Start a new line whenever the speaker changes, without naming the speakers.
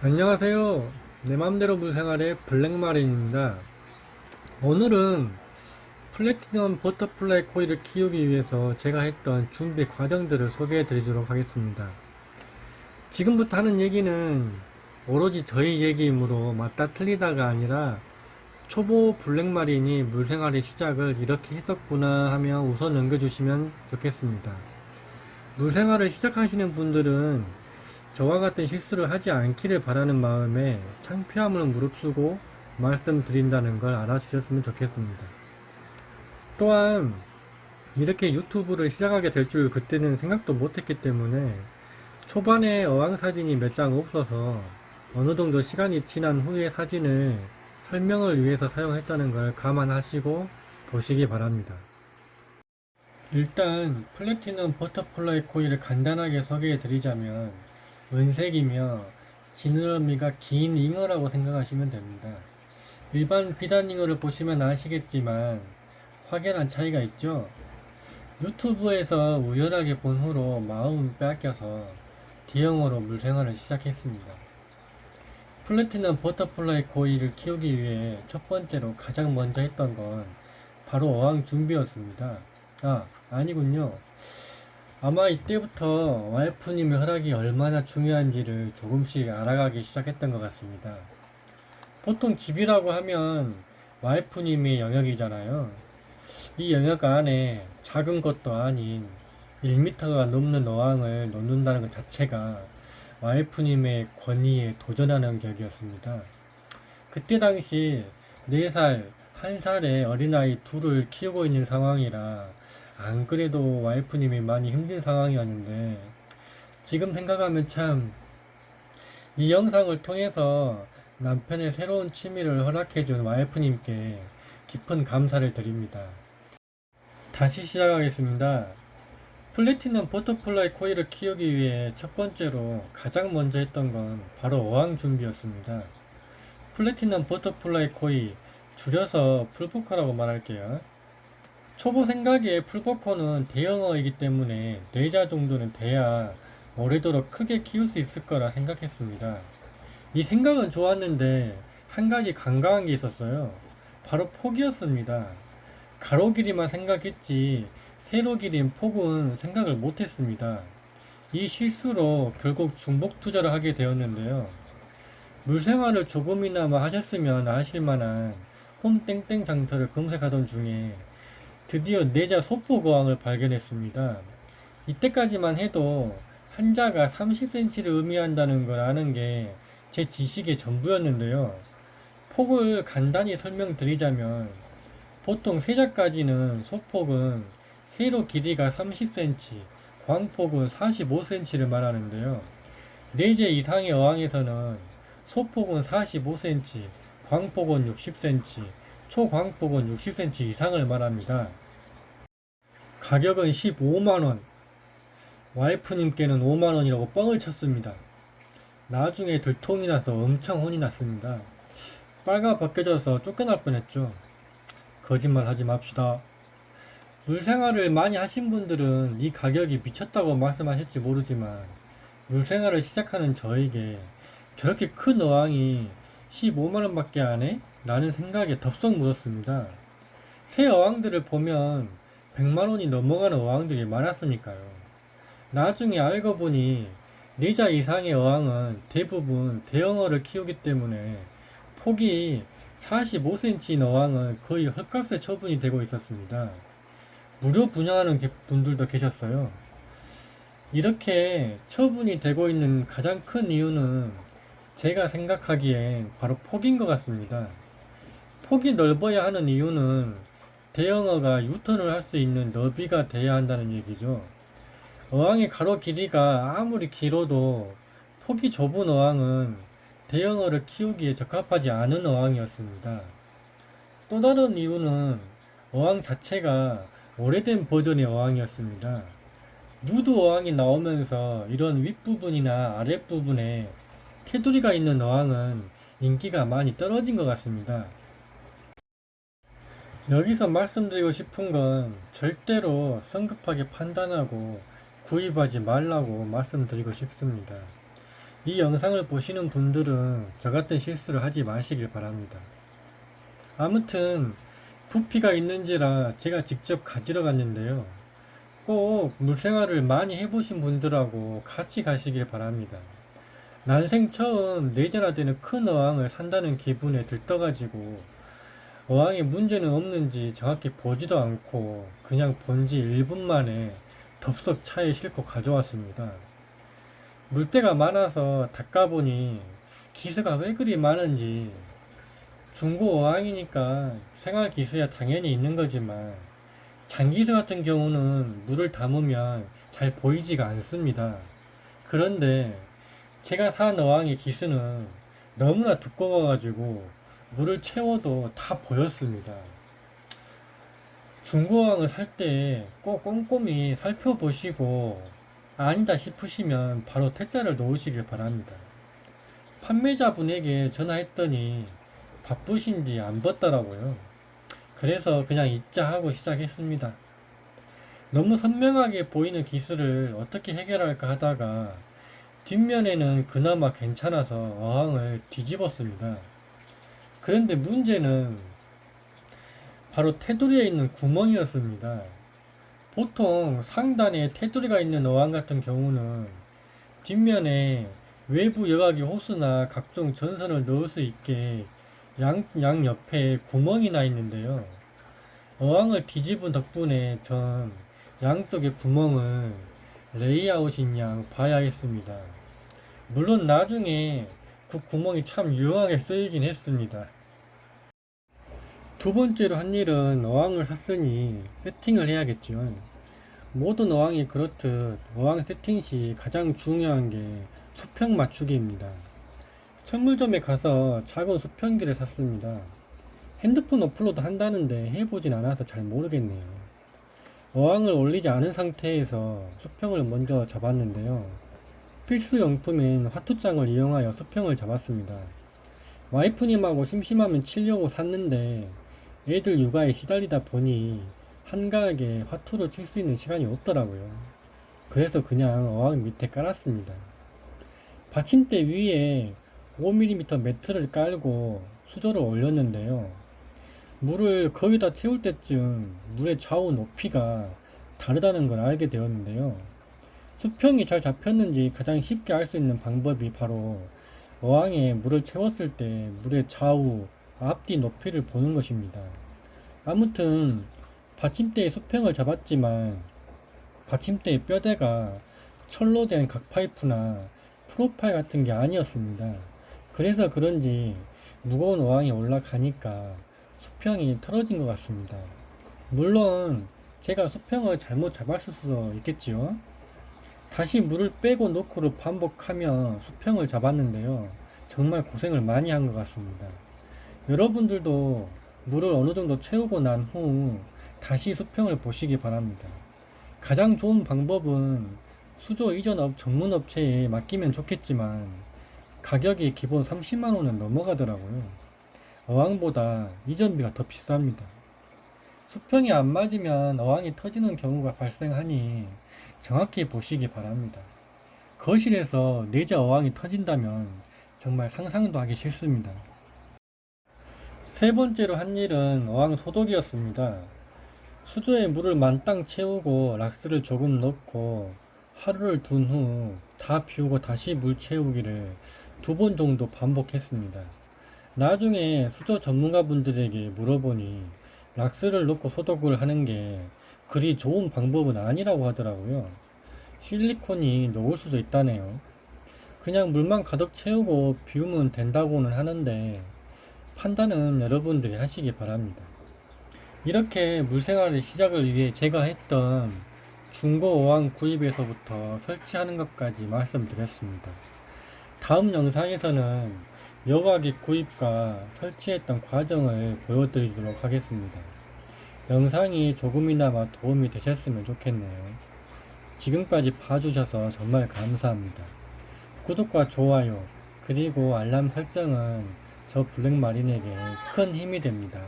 안녕하세요. 내 맘대로 물생활의 블랙마린입니다. 오늘은 플래티넘 버터플라이 코일을 키우기 위해서 제가 했던 준비 과정들을 소개해 드리도록 하겠습니다. 지금부터 하는 얘기는 오로지 저희 얘기이므로 맞다 틀리다가 아니라 초보 블랙마린이 물생활의 시작을 이렇게 했었구나 하며 우선 넘겨주시면 좋겠습니다. 물생활을 시작하시는 분들은 저와 같은 실수를 하지 않기를 바라는 마음에 창피함을 무릅쓰고 말씀드린다는 걸 알아주셨으면 좋겠습니다. 또한 이렇게 유튜브를 시작하게 될 줄 그때는 생각도 못했기 때문에 초반에 어항사진이 몇 장 없어서 어느 정도 시간이 지난 후의 사진을 설명을 위해서 사용했다는 걸 감안하시고 보시기 바랍니다. 일단 플래티넘 버터플라이 코일을 간단하게 소개해 드리자면 은색이며 지느러미가 긴 잉어라고 생각하시면 됩니다. 일반 비단 잉어를 보시면 아시겠지만 확연한 차이가 있죠. 유튜브에서 우연하게 본 후로 마음을 빼앗겨서 D형어로 물생활을 시작했습니다. 플래티넘 버터플라이 코일을 키우기 위해 첫 번째로 가장 먼저 했던 건 바로 어항 준비였습니다. 아니군요. 아마 이때부터 와이프님의 허락이 얼마나 중요한지를 조금씩 알아가기 시작했던 것 같습니다. 보통 집이라고 하면 와이프님의 영역이잖아요. 이 영역 안에 작은 것도 아닌 1m가 넘는 어항을 놓는다는 것 자체가 와이프님의 권위에 도전하는 격이었습니다. 그때 당시 4살, 1살의 어린아이 둘을 키우고 있는 상황이라 안 그래도 와이프님이 많이 힘든 상황이었는데 지금 생각하면 참 이 영상을 통해서 남편의 새로운 취미를 허락해준 와이프님께 깊은 감사를 드립니다. 다시 시작하겠습니다. 플래티넘 버터플라이 코일을 키우기 위해 첫 번째로 가장 먼저 했던 건 바로 어항 준비였습니다. 플래티넘 버터플라이 코일, 줄여서 풀포커라고 말할게요. 초보 생각에 풀버커는 대형어이기 때문에 4자 정도는 돼야 오래도록 크게 키울 수 있을 거라 생각했습니다. 이 생각은 좋았는데 한 가지 간과한 게 있었어요. 바로 폭이었습니다. 가로 길이만 생각했지 세로 길이인 폭은 생각을 못했습니다. 이 실수로 결국 중복 투자를 하게 되었는데요. 물생활을 조금이나마 하셨으면 아실만한 홈땡땡 장터를 검색하던 중에 드디어 내자 소포거항을 발견했습니다. 이때까지만 해도 한자가 30cm를 의미한다는 걸 아는 게 제 지식의 전부였는데요. 폭을 간단히 설명드리자면 보통 세자까지는 소폭은 세로 길이가 30cm, 광폭은 45cm를 말하는데요. 4제 이상의 어항에서는 소폭은 45cm, 광폭은 60cm, 초광폭은 60cm 이상을 말합니다. 가격은 15만원, 와이프님께는 5만원이라고 뻥을 쳤습니다. 나중에 들통이 나서 엄청 혼이 났습니다. 빨가 벗겨져서 쫓겨날 뻔했죠. 거짓말 하지 맙시다. 물생활을 많이 하신 분들은 이 가격이 미쳤다고 말씀하실지 모르지만 물생활을 시작하는 저에게 저렇게 큰 어항이 15만원 밖에 안 해? 라는 생각에 덥석 묻었습니다. 새 어항들을 보면 100만원이 넘어가는 어항들이 많았으니까요. 나중에 알고 보니 4자 이상의 어항은 대부분 대형어를 키우기 때문에 폭이 45cm인 어항은 거의 헐값에 처분이 되고 있었습니다. 무료 분양하는 분들도 계셨어요. 이렇게 처분이 되고 있는 가장 큰 이유는 제가 생각하기엔 바로 폭인 것 같습니다. 폭이 넓어야 하는 이유는 대형어가 유턴을 할 수 있는 너비가 돼야 한다는 얘기죠. 어항의 가로 길이가 아무리 길어도 폭이 좁은 어항은 대형어를 키우기에 적합하지 않은 어항이었습니다. 또 다른 이유는 어항 자체가 오래된 버전의 어항이었습니다. 누드 어항이 나오면서 이런 윗부분이나 아랫부분에 테두리가 있는 어항은 인기가 많이 떨어진 것 같습니다. 여기서 말씀드리고 싶은 건 절대로 성급하게 판단하고 구입하지 말라고 말씀드리고 싶습니다. 이 영상을 보시는 분들은 저 같은 실수를 하지 마시길 바랍니다. 아무튼 부피가 있는지라 제가 직접 가지러 갔는데요. 꼭 물생활을 많이 해보신 분들하고 같이 가시길 바랍니다. 난생 처음 4자나 되는 큰 어항을 산다는 기분에 들떠가지고 어항에 문제는 없는지 정확히 보지도 않고 그냥 본지 1분 만에 덥석 차에 싣고 가져왔습니다. 물때가 많아서 닦아보니 기스가 왜 그리 많은지. 중고 어항이니까 생활 기스야 당연히 있는 거지만 장기스 같은 경우는 물을 담으면 잘 보이지가 않습니다. 그런데 제가 산 어항의 기스는 너무나 두꺼워가지고 물을 채워도 다 보였습니다. 중고어항을 살 때 꼭 꼼꼼히 살펴보시고 아니다 싶으시면 바로 퇴짜를 놓으시길 바랍니다. 판매자분에게 전화했더니 바쁘신지 안 받더라고요. 그래서 그냥 잊자 하고 시작했습니다. 너무 선명하게 보이는 기스를 어떻게 해결할까 하다가 뒷면에는 그나마 괜찮아서 어항을 뒤집었습니다. 그런데 문제는 바로 테두리에 있는 구멍이었습니다. 보통 상단에 테두리가 있는 어항 같은 경우는 뒷면에 외부 여과기 호스나 각종 전선을 넣을 수 있게 양 옆에 구멍이 나 있는데요. 어항을 뒤집은 덕분에 전 양쪽의 구멍을 레이아웃인 양 봐야 했습니다. 물론 나중에 그 구멍이 참 유용하게 쓰이긴 했습니다. 두 번째로 한 일은 어항을 샀으니 세팅을 해야겠죠. 모든 어항이 그렇듯 어항 세팅 시 가장 중요한 게 수평 맞추기입니다. 천물점에 가서 작은 수평기를 샀습니다. 핸드폰 어플로도 한다는데 해보진 않아서 잘 모르겠네요. 어항을 올리지 않은 상태에서 수평을 먼저 잡았는데요. 필수 용품인 화투장을 이용하여 수평을 잡았습니다. 와이프님하고 심심하면 치려고 샀는데 애들 육아에 시달리다 보니 한가하게 화투를 칠 수 있는 시간이 없더라고요. 그래서 그냥 어항 밑에 깔았습니다. 받침대 위에 5mm 매트를 깔고 수조를 올렸는데요. 물을 거의 다 채울 때쯤 물의 좌우 높이가 다르다는 걸 알게 되었는데요. 수평이 잘 잡혔는지 가장 쉽게 알 수 있는 방법이 바로 어항에 물을 채웠을 때 물의 좌우 앞뒤 높이를 보는 것입니다. 아무튼 받침대의 수평을 잡았지만 받침대의 뼈대가 철로 된 각파이프나 프로파일 같은 게 아니었습니다. 그래서 그런지 무거운 어항에 올라가니까 수평이 틀어진 것 같습니다. 물론 제가 수평을 잘못 잡았을 수도 있겠지요. 다시 물을 빼고 놓고를 반복하며 수평을 잡았는데요. 정말 고생을 많이 한 것 같습니다. 여러분들도 물을 어느 정도 채우고 난 후 다시 수평을 보시기 바랍니다. 가장 좋은 방법은 수조 이전 전문 업체에 맡기면 좋겠지만 가격이 기본 30만원은 넘어가더라고요. 어항보다 이전비가 더 비쌉니다. 수평이 안 맞으면 어항이 터지는 경우가 발생하니 정확히 보시기 바랍니다. 거실에서 내자 어항이 터진다면 정말 상상도 하기 싫습니다. 세 번째로 한 일은 어항 소독이었습니다. 수조에 물을 만땅 채우고 락스를 조금 넣고 하루를 둔 후 다 비우고 다시 물 채우기를 2번 정도 반복했습니다. 나중에 수조 전문가분들에게 물어보니 락스를 넣고 소독을 하는 게 그리 좋은 방법은 아니라고 하더라고요. 실리콘이 녹을 수도 있다네요. 그냥 물만 가득 채우고 비우면 된다고는 하는데 판단은 여러분들이 하시기 바랍니다. 이렇게 물생활의 시작을 위해 제가 했던 중고 어항 구입에서부터 설치하는 것까지 말씀드렸습니다. 다음 영상에서는 여과기 구입과 설치했던 과정을 보여드리도록 하겠습니다. 영상이 조금이나마 도움이 되셨으면 좋겠네요. 지금까지 봐주셔서 정말 감사합니다. 구독과 좋아요 그리고 알람 설정은 저 블랙마린에게 큰 힘이 됩니다.